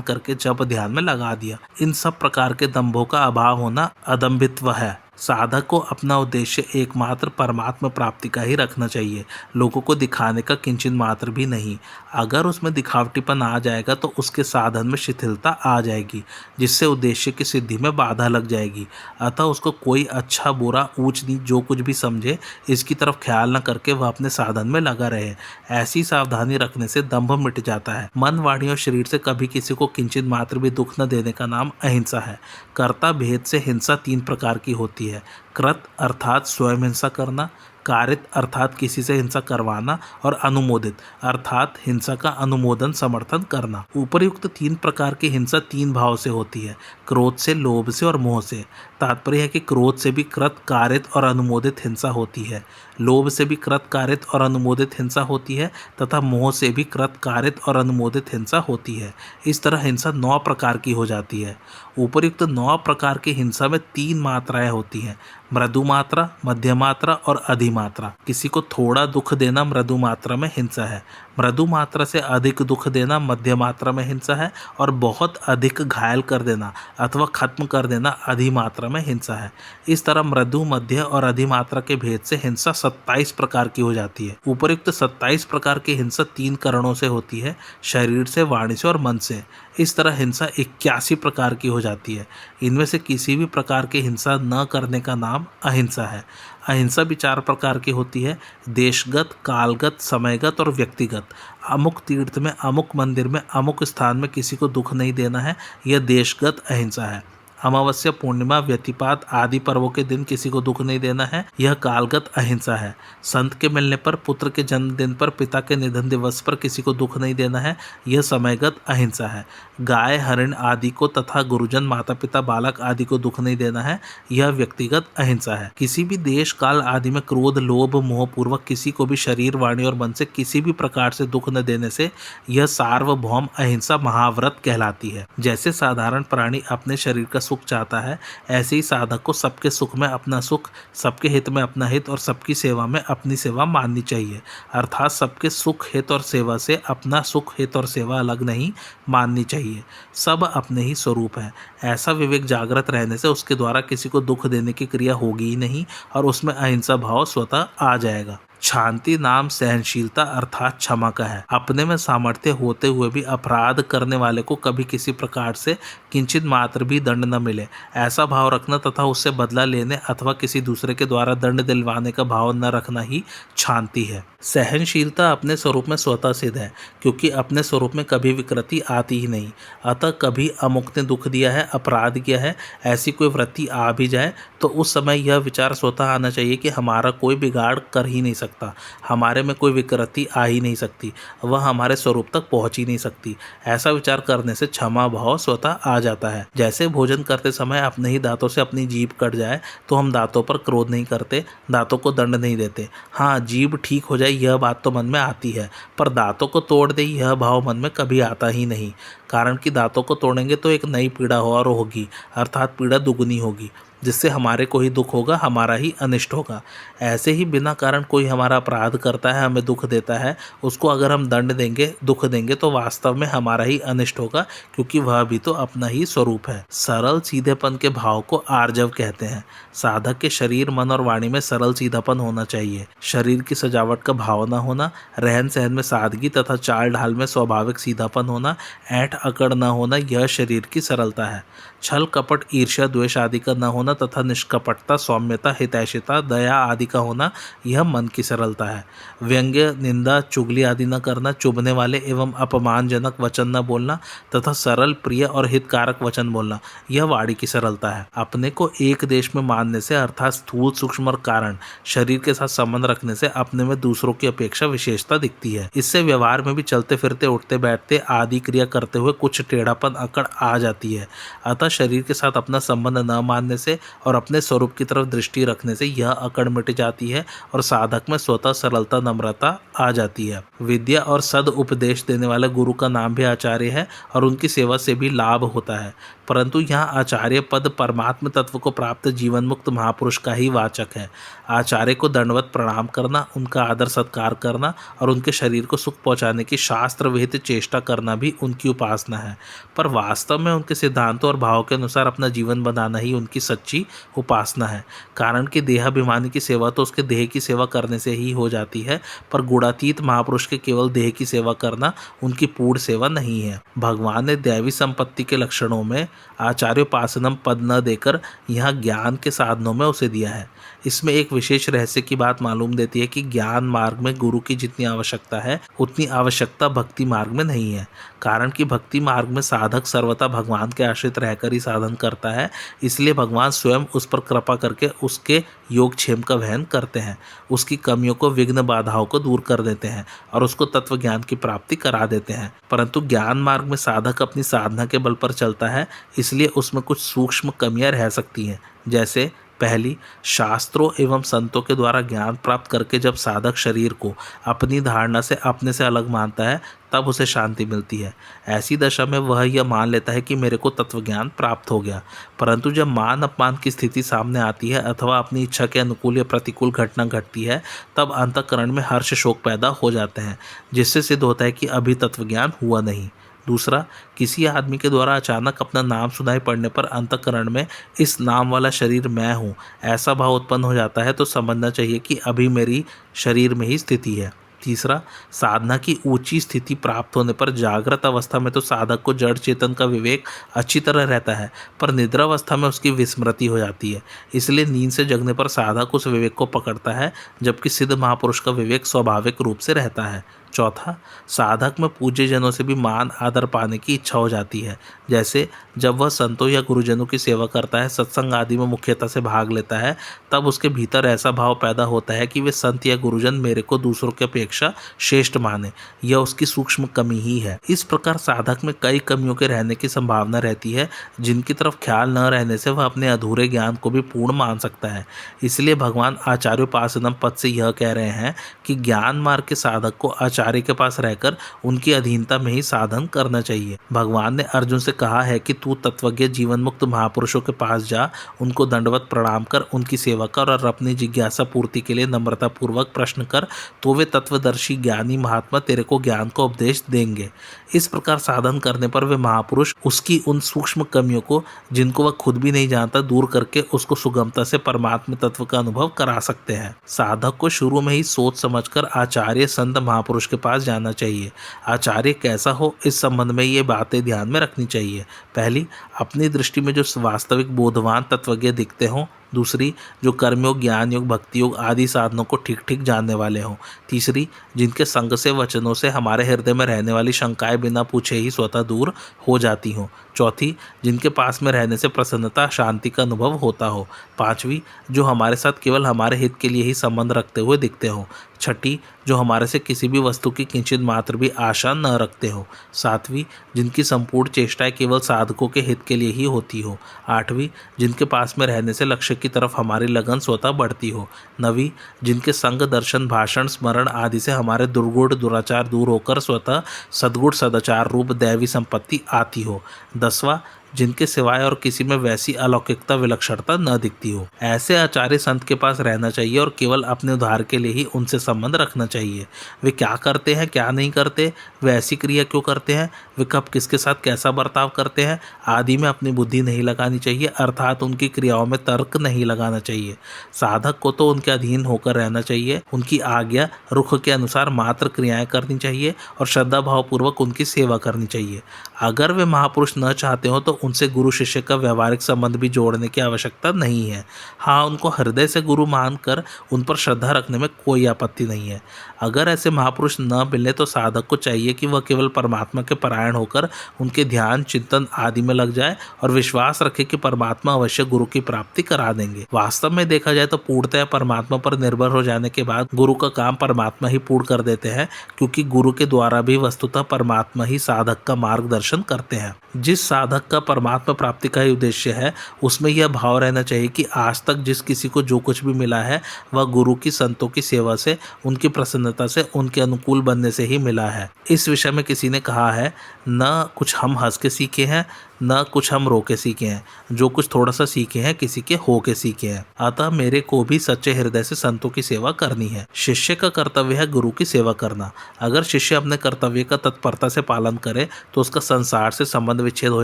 करके जब ध्यान में लगा दिया। इन सब प्रकार के दंभों का अभाव होना अदम्भित्व है। साधक को अपना उद्देश्य एकमात्र परमात्मा प्राप्ति का ही रखना चाहिए, लोगों को दिखाने का किंचित मात्र भी नहीं। अगर उसमें दिखावटीपन आ जाएगा तो उसके साधन में शिथिलता आ जाएगी, जिससे उद्देश्य की सिद्धि में बाधा लग जाएगी। अतः उसको कोई अच्छा बुरा, ऊंच नीच जो कुछ भी समझे, इसकी तरफ ख्याल न करके वह अपने साधन में लगा रहे। ऐसी सावधानी रखने से दंभ मिट जाता है। मन, वाणी और शरीर से कभी किसी को किंचित मात्र भी दुख न देने का नाम अहिंसा है। कर्ता भेद से हिंसा 3 प्रकार की होती है। कृत अर्थात स्वयं हिंसा करना, कारित अर्थात किसी से हिंसा करवाना, और अनुमोदित अर्थात हिंसा का अनुमोदन समर्थन करना। उपरयुक्त 3 प्रकार की हिंसा 3 भाव से होती है, क्रोध से, लोभ से और मोह से। तात्पर्य है कि क्रोध से भी कृत, कारित और अनुमोदित हिंसा होती है, लोभ से भी कृत, कारित और अनुमोदित हिंसा होती है तथा मोह से भी कृत, कारित और अनुमोदित हिंसा होती है। इस तरह हिंसा 9 प्रकार की हो जाती है। उपरयुक्त 9 प्रकार की हिंसा में 3 मात्राएं होती हैं, मृदु मात्रा, मध्य मात्रा और अधिमात्रा। किसी को थोड़ा दुख देना मृदु मात्रा में हिंसा है, मृदु मात्रा से अधिक दुख देना मध्य मात्रा में हिंसा है और बहुत अधिक घायल कर देना अथवा खत्म कर देना अधिमात्रा में हिंसा है। इस तरह मृदु, मध्य और अधिमात्रा के भेद से हिंसा 27 प्रकार की हो जाती है। उपरोक्त 27 प्रकार की हिंसा 3 कारणों से होती है, शरीर से, वाणी से और मन से। इस तरह हिंसा 81 प्रकार की हो जाती है। इनमें से किसी भी प्रकार की हिंसा न करने का नाम अहिंसा है। अहिंसा भी 4 प्रकार की होती है, देशगत, कालगत, समयगत और व्यक्तिगत। अमुक तीर्थ में, अमुक मंदिर में, अमुक स्थान में किसी को दुख नहीं देना है, यह देशगत अहिंसा है। अमावस्या, पूर्णिमा, व्यतिपात आदि पर्वों के दिन किसी को दुख नहीं देना है, यह कालगत अहिंसा है। संत के मिलने पर, पुत्र के जन्मदिन पर, पिता के निधन दिवस पर किसी को दुख नहीं देना है, यह समयगत अहिंसा है। गाय, हरिण आदि को तथा गुरुजन, माता पिता, बालक आदि को दुख नहीं देना है, यह व्यक्तिगत अहिंसा है। किसी भी देश, काल आदि में क्रोध, लोभ, मोह पूर्वक किसी को भी शरीर, वाणी और मन से किसी भी प्रकार से दुख न देने से यह सार्वभौम अहिंसा महाव्रत कहलाती है। जैसे साधारण प्राणी अपने शरीर का सुख चाहता है, ऐसे ही साधक को सबके सुख में अपना सुख, सबके हित में अपना हित और सबकी सेवा में अपनी सेवा माननी चाहिए। अर्थात सबके सुख, हित और सेवा से अपना सुख, हित और सेवा अलग नहीं माननी चाहिए। सब अपने ही स्वरूप है। ऐसा विवेक जागृत रहने से उसके द्वारा किसी को दुख देने की क्रिया होगी ही नहीं और उसमें अहिंसा भाव स्वतः आ जाएगा। शांति नाम सहनशीलता अर्थात क्षमा का है। अपने में सामर्थ्य होते हुए भी अपराध करने वाले को कभी किसी प्रकार से किंचित मात्र भी दंड न मिले, ऐसा भाव रखना तथा उससे बदला लेने अथवा किसी दूसरे के द्वारा दंड दिलवाने का भाव न रखना ही शांति है। सहनशीलता अपने स्वरूप में स्वतः सिद्ध है, क्योंकि अपने स्वरूप में कभी विकृति आती ही नहीं। अतः कभी अमुक ने दुख दिया है, अपराध किया है, ऐसी कोई वृत्ति आ भी जाए तो उस समय यह विचार स्वतः आना चाहिए कि हमारा कोई बिगाड़ कर ही नहीं सकता, हमारे में कोई विकृति आ ही नहीं सकती, वह हमारे स्वरूप तक पहुंच ही नहीं सकती। ऐसा विचार करने से क्षमा भाव स्वतः आ जाता है। जैसे भोजन करते समय अपने ही दांतों से अपनी जीभ कट जाए तो हम दांतों पर क्रोध नहीं करते, दांतों को दंड नहीं देते। हाँ, जीभ ठीक हो जाए यह बात तो मन में आती है, पर दांतों को तोड़ दे यह भाव मन में कभी आता ही नहीं। कारण कि दांतों को तोड़ेंगे तो एक नई पीड़ा और होगी, अर्थात पीड़ा दुगुनी होगी, जिससे हमारे को ही दुख होगा, हमारा ही अनिष्ट होगा। ऐसे ही बिना कारण कोई हमारा अपराध करता है, हमें दुख देता है, उसको अगर हम दंड देंगे, दुख देंगे तो वास्तव में हमारा ही अनिष्ट होगा, क्योंकि वह भी तो अपना ही स्वरूप है। सरल सीधेपन के भाव को आर्जव कहते हैं। साधक के शरीर, मन और वाणी में सरल सीधापन होना चाहिए। शरीर की सजावट का भाव न होना, रहन सहन में सादगी तथा चाल ढाल में स्वाभाविक सीधापन होना, ऐंठ अकड़ न होना, यह शरीर की सरलता है। छल कपट, ईर्ष्या, द्वेष आदि का न होना तथा निष्कपटता, सौम्यता, हितैषिता, दया आदि का होना, यह मन की सरलता है। व्यंग्य, निंदा, चुगली आदि न करना, चुभने वाले एवं अपमानजनक वचन न बोलना तथा सरल, प्रिय और हितकारक वचन बोलना, यह वाणी की सरलता है। अपने को एक देश में मानने से, अर्थात स्थूल, सूक्ष्म और कारण शरीर के साथ संबंध रखने से अपने में दूसरों की अपेक्षा विशेषता दिखती है। इससे व्यवहार में भी चलते फिरते, उठते बैठते आदि क्रिया करते हुए कुछ टेढ़ापन, अकड़ आ जाती है। अतः शरीर के साथ अपना संबंध न मानने से और अपने स्वरूप की तरफ दृष्टि रखने से यह अकड़ मिट जाती है और साधक में स्वतः सरलता, नम्रता आ जाती है। विद्या और सद उपदेश देने वाले गुरु का नाम भी आचार्य है और उनकी सेवा से भी लाभ होता है, परंतु यहाँ आचार्य पद परमात्म तत्व को प्राप्त जीवन मुक्त महापुरुष का ही वाचक है। आचार्य को दंडवत प्रणाम करना, उनका आदर सत्कार करना और उनके शरीर को सुख पहुँचाने की शास्त्र विहित चेष्टा करना भी उनकी उपासना है, पर वास्तव में उनके सिद्धांतों और भाव के अनुसार अपना जीवन बनाना ही उनकी सच्ची उपासना है। कारण कि देहाभिमानी की सेवा तो उसके देह की सेवा करने से ही हो जाती है, पर गुणातीत महापुरुष के केवल देह की सेवा करना उनकी पूर्ण सेवा नहीं है। भगवान ने दैवी संपत्ति के लक्षणों में आचार्योपासनम पद न देकर यहाँ ज्ञान के साधनों में उसे दिया है। इसमें एक विशेष रहस्य की बात मालूम देती है कि ज्ञान मार्ग में गुरु की जितनी आवश्यकता है उतनी आवश्यकता भक्ति मार्ग में नहीं है। कारण कि भक्ति मार्ग में साधक सर्वथा भगवान के आश्रित रहकर ही साधन करता है, इसलिए भगवान स्वयं उस पर कृपा करके उसके योगक्षेम का वहन करते हैं, उसकी कमियों को, विघ्न बाधाओं को दूर कर देते हैं और उसको तत्व ज्ञान की प्राप्ति करा देते हैं। परंतु ज्ञान मार्ग में साधक अपनी साधना के बल पर चलता है, इसलिए उसमें कुछ सूक्ष्म कमियां रह सकती हैं। जैसे पहली, शास्त्रों एवं संतों के द्वारा ज्ञान प्राप्त करके जब साधक शरीर को अपनी धारणा से अपने से अलग मानता है तब उसे शांति मिलती है। ऐसी दशा में वह यह मान लेता है कि मेरे को तत्वज्ञान प्राप्त हो गया। परंतु जब मान अपमान की स्थिति सामने आती है अथवा अपनी इच्छा के अनुकूल या प्रतिकूल घटना घटती है तब अंतःकरण में हर्ष शोक पैदा हो जाते हैं, जिससे सिद्ध होता है कि अभी तत्वज्ञान हुआ नहीं। दूसरा, किसी आदमी के द्वारा अचानक अपना नाम सुनाई पड़ने पर अंतःकरण में इस नाम वाला शरीर मैं हूँ ऐसा भाव उत्पन्न हो जाता है तो समझना चाहिए कि अभी मेरी शरीर में ही स्थिति है। तीसरा, साधना की ऊंची स्थिति प्राप्त होने पर जागृत अवस्था में तो साधक को जड़ चेतन का विवेक अच्छी तरह रहता है, पर निद्रावस्था में उसकी विस्मृति हो जाती है। इसलिए नींद से जगने पर साधक उस विवेक को पकड़ता है, जबकि सिद्ध महापुरुष का विवेक स्वाभाविक रूप से रहता है। चौथा, साधक में पूज्य जनों से भी मान आदर पाने की इच्छा हो जाती है। जैसे जब वह संतों या गुरुजनों की सेवा करता है, सत्संग आदि में मुख्यता से भाग लेता है, तब उसके भीतर ऐसा भाव पैदा होता है कि वे संत या गुरुजन मेरे को दूसरों की अपेक्षा श्रेष्ठ माने। यह उसकी सूक्ष्म कमी ही है। इस प्रकार साधक में कई कमियों के रहने की संभावना रहती है, जिनकी तरफ ख्याल न रहने से वह अपने अधूरे ज्ञान को भी पूर्ण मान सकता है। इसलिए भगवान आचार्योपासनम पद से यह कह रहे हैं कि ज्ञान मार्ग के साधक को आचार्य के पास रहकर उनकी अधीनता में ही साधन करना चाहिए। भगवान ने अर्जुन से कहा है कि तू तत्वज्ञ जीवन मुक्त महापुरुषों के पास जा, उनको दंडवत प्रणाम कर, उनकी सेवा कर और अपनी जिज्ञासा पूर्ति के लिए नम्रता पूर्वक प्रश्न कर, तो वे तत्वदर्शी ज्ञानी महात्मा तेरे को ज्ञान का उपदेश देंगे। इस प्रकार साधन करने पर वे महापुरुष उसकी उन सूक्ष्म कमियों को, जिनको वह खुद भी नहीं जानता, दूर करके उसको सुगमता से परमात्म तत्व का अनुभव करा सकते हैं। साधक को शुरू में ही सोच समझकर आचार्य संत महापुरुष के पास जाना चाहिए। आचार्य कैसा हो, इस संबंध में ये बातें ध्यान में रखनी चाहिए। पहली, अपनी दृष्टि में जो वास्तविक बोधवान तत्वज्ञ दिखते हों। दूसरी, जो कर्मयोग, ज्ञान योग, भक्ति योग आदि साधनों को ठीक ठीक जानने वाले हों। तीसरी, जिनके संग से वचनों से हमारे हृदय में रहने वाली शंकाएं बिना पूछे ही स्वतः दूर हो जाती हों। चौथी, जिनके पास में रहने से प्रसन्नता शांति का अनुभव होता हो। पांचवी, जो हमारे साथ केवल हमारे हित के लिए ही संबंध रखते हुए दिखते हों। छठी, जो हमारे से किसी भी वस्तु की किंचित मात्र भी आशा न रखते हो। सातवीं, जिनकी संपूर्ण चेष्टाएं केवल साधकों के हित के लिए ही होती हो। आठवीं, जिनके पास में रहने से लक्ष्य की तरफ हमारी लगन स्वतः बढ़ती हो। नवीं, जिनके संग, दर्शन, भाषण, स्मरण आदि से हमारे दुर्गुण दुराचार दूर होकर स्वतः सद्गुण सदाचार रूप दैवी संपत्ति आती हो। 10वां, जिनके सिवाय और किसी में वैसी अलौकिकता विलक्षणता न दिखती हो। ऐसे आचार्य संत के पास रहना चाहिए और केवल अपने उद्धार के लिए ही उनसे संबंध रखना चाहिए। वे क्या करते हैं, क्या नहीं करते, वे ऐसी क्रिया क्यों करते हैं, वे कब किसके साथ कैसा बर्ताव करते हैं आदि में अपनी बुद्धि नहीं लगानी चाहिए, अर्थात उनकी क्रियाओं में तर्क नहीं लगाना चाहिए। साधक को तो उनके अधीन होकर रहना चाहिए, उनकी आज्ञा रुख के अनुसार मात्र क्रियाएं करनी चाहिए और श्रद्धा भावपूर्वक उनकी सेवा करनी चाहिए। अगर वे महापुरुष न चाहते हो तो उनसे गुरु शिष्य का व्यवहारिक संबंध भी जोड़ने की आवश्यकता नहीं है। हाँ, उनको हृदय से गुरु मानकर उन पर श्रद्धा रखने में कोई आपत्ति नहीं है। अगर ऐसे महापुरुष न मिले तो साधक को चाहिए कि वह केवल परमात्मा के परायण होकर उनके ध्यान, चिंतन आदि में लग जाए और विश्वास रखे कि परमात्मा अवश्य गुरु की प्राप्ति करा देंगे। वास्तव में देखा जाए तो पूर्णतः परमात्मा पर निर्भर हो जाने के बाद गुरु का काम परमात्मा ही पूर्ण कर देते हैं, क्योंकि गुरु के द्वारा भी वस्तुतः परमात्मा ही साधक का मार्गदर्शन करते हैं। जिस साधक का परमात्मा प्राप्ति का ही उद्देश्य है, उसमें यह भाव रहना चाहिए कि आज तक जिस किसी को जो कुछ भी मिला है वह गुरु की, संतों की सेवा से, उनकी प्रसन्नता से, उनके अनुकूल बनने से ही मिला है। इस विषय में किसी ने कहा है, न कुछ हम हंस के सीखे हैं, न कुछ हम रो के सीखे हैं, जो कुछ थोड़ा सा सीखे हैं किसी के हो के सीखे हैं। अतः मेरे को भी सच्चे हृदय से संतों की सेवा करनी है। शिष्य का कर्तव्य है गुरु की सेवा करना। अगर शिष्य अपने कर्तव्य का तत्परता से पालन करे तो उसका संसार से संबंध विच्छेद हो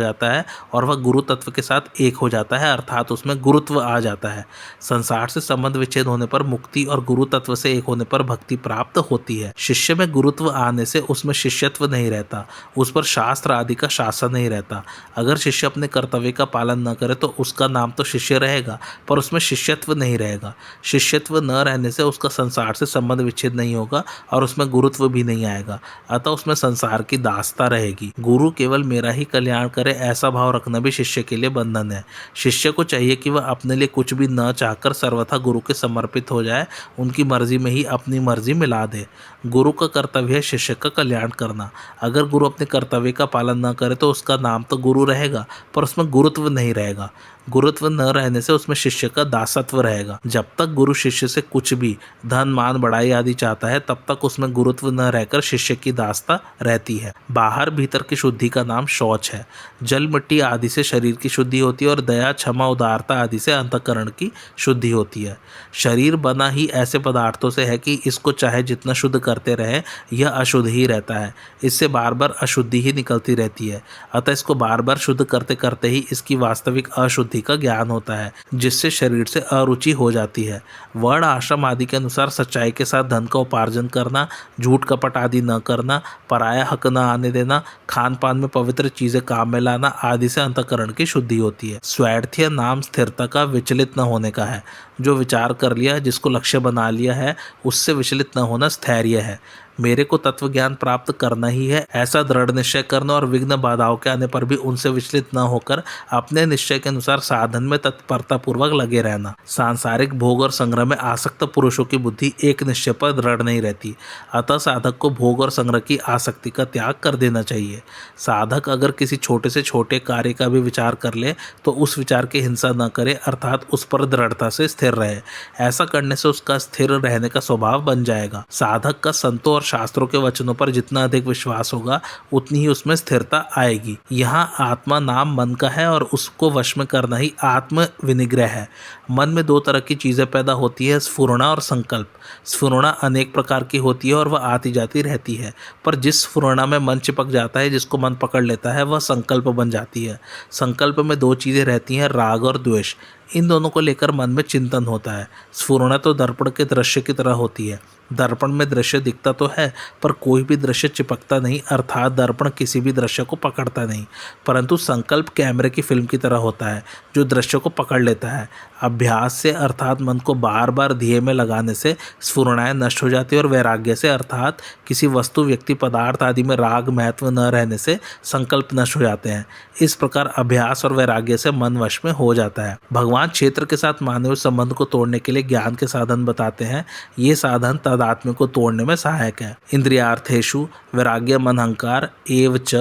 जाता है और वह गुरु तत्व के साथ एक हो जाता है, अर्थात उसमें गुरुत्व आ जाता है। संसार से संबंध विच्छेद होने पर मुक्ति और गुरु तत्व से एक होने पर भक्ति प्राप्त होती है। शिष्य में गुरुत्व आने से उसमें शिष्यत्व नहीं रहता, उस पर शास्त्र आदि का शासन नहीं रहता। अगर शिष्य अपने कर्तव्य का पालन न करे तो उसका नाम तो शिष्य रहेगा, पर उसमें शिष्यत्व नहीं रहेगा। शिष्यत्व न रहने से उसका संसार से संबंध विच्छेद नहीं होगा और उसमें गुरुत्व भी नहीं आएगा, अतः उसमें संसार की दासता रहेगी। गुरु केवल मेरा ही कल्याण करे ऐसा भाव रखना भी शिष्य के लिए बंधन है। शिष्य को चाहिए कि वह अपने लिए कुछ भी न चाहकर सर्वथा गुरु के समर्पित हो जाए, उनकी मर्जी में ही अपनी मर्जी मिला दे। गुरु का कर्तव्य है शिष्य का कल्याण करना। अगर गुरु अपने कर्तव्य का पालन न करे तो उसका नाम तो गुरु रहेगा, पर उसमें गुरुत्व नहीं रहेगा। गुरुत्व न रहने से उसमें शिष्य का दासत्व रहेगा। जब तक गुरु शिष्य से कुछ भी धन मान बढ़ाई आदि चाहता है तब तक उसमें गुरुत्व न रहकर शिष्य की दासता रहती है। बाहर भीतर की शुद्धि का नाम शौच है। जल मिट्टी आदि से शरीर की शुद्धि होती है और दया क्षमा उदारता आदि से अंतःकरण की शुद्धि होती है। शरीर बना ही ऐसे पदार्थों से है कि इसको चाहे जितना शुद्ध करते रहे यह अशुद्ध ही रहता है। इससे बार बार अशुद्धि ही निकलती रहती है। अतः इसको बार बार शुद्ध करते करते ही इसकी वास्तविक अशुद्धि का ज्ञान होता है, जिससे शरीर से अरुचि हो जाती है। वर्ण आश्रम आदि के अनुसार सच्चाई के साथ धन का उपार्जन करना, झूठ कपट आदि न करना, पराया हक न आने देना, खान पान में पवित्र चीजें काम में लाना आदि से अंतःकरण की शुद्धि होती है। स्वार्थीय नाम स्थिरता का विचलित न होने का है। जो विचार कर लिया, जिसको लक्ष्य बना लिया है, उससे विचलित न होना स्थैर्य है। मेरे को तत्व ज्ञान प्राप्त करना ही है, ऐसा दृढ़ निश्चय करना और विघ्न बाधाओं के आने पर भी उनसे विचलित न होकर अपने निश्चय के अनुसार साधन में तत्परता पूर्वक लगे रहना। सांसारिक भोग और संग्रह में आसक्त पुरुषों की बुद्धि एक निश्चय पर दृढ़ नहीं रहती। अतः साधक को भोग और संग्रह की आसक्ति का त्याग कर देना चाहिए। साधक अगर किसी छोटे से छोटे कार्य का भी विचार कर ले तो उस विचार की हिंसा न करे, अर्थात उस पर दृढ़ता से स्थिर रहे। ऐसा करने से उसका स्थिर रहने का स्वभाव बन जाएगा। साधक का संतों और शास्त्रों के वचनों पर जितना अधिक विश्वास होगा उतनी ही उसमें स्थिरता आएगी। यहाँ आत्मा नाम मन का है और उसको वश में करना ही आत्म विनिग्रह है। मन में दो तरह की चीजें पैदा होती है, स्फुरणा और संकल्प। स्फुरणा अनेक प्रकार की होती है और वह आती जाती रहती है, पर जिस स्फुरणा में मन चिपक जाता है, जिसको मन पकड़ लेता है, वह संकल्प बन जाती है। संकल्प में दो चीजें रहती हैं, राग और द्वेष। इन दोनों को लेकर मन में चिंतन होता है। स्फुरणा तो दर्पण के दृश्य की तरह होती है। दर्पण में दृश्य दिखता तो है पर कोई भी दृश्य चिपकता नहीं, अर्थात दर्पण किसी भी दृश्य को पकड़ता नहीं। परंतु संकल्प कैमरे की फिल्म की तरह होता है जो दृश्य को पकड़ लेता है। अभ्यास से अर्थात मन को बार बार ध्येय में लगाने से स्फुरणाएं नष्ट हो जाती है और वैराग्य से अर्थात किसी वस्तु व्यक्ति पदार्थ आदि में राग महत्व न रहने से संकल्प नष्ट हो जाते हैं। इस प्रकार अभ्यास और वैराग्य से मन वश में हो जाता है। भगवान क्षेत्र के साथ मानवीय संबंध को तोड़ने के लिए ज्ञान के साधन बताते हैं। ये साधन तदात्म्य को तोड़ने में सहायक है। इंद्रियार्थेषु वैराग्य मन अहंकार एवच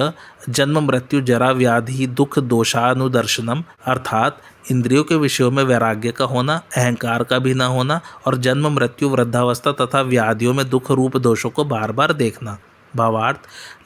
जन्म मृत्यु जरा व्याधि दुख दोषानुदर्शनम, अर्थात इंद्रियों के विषयों में वैराग्य का होना, अहंकार का भी न होना और जन्म मृत्यु वृद्धावस्था तथा व्याधियों में दुख रूप दोषों को बार बार देखना। भावार्थ,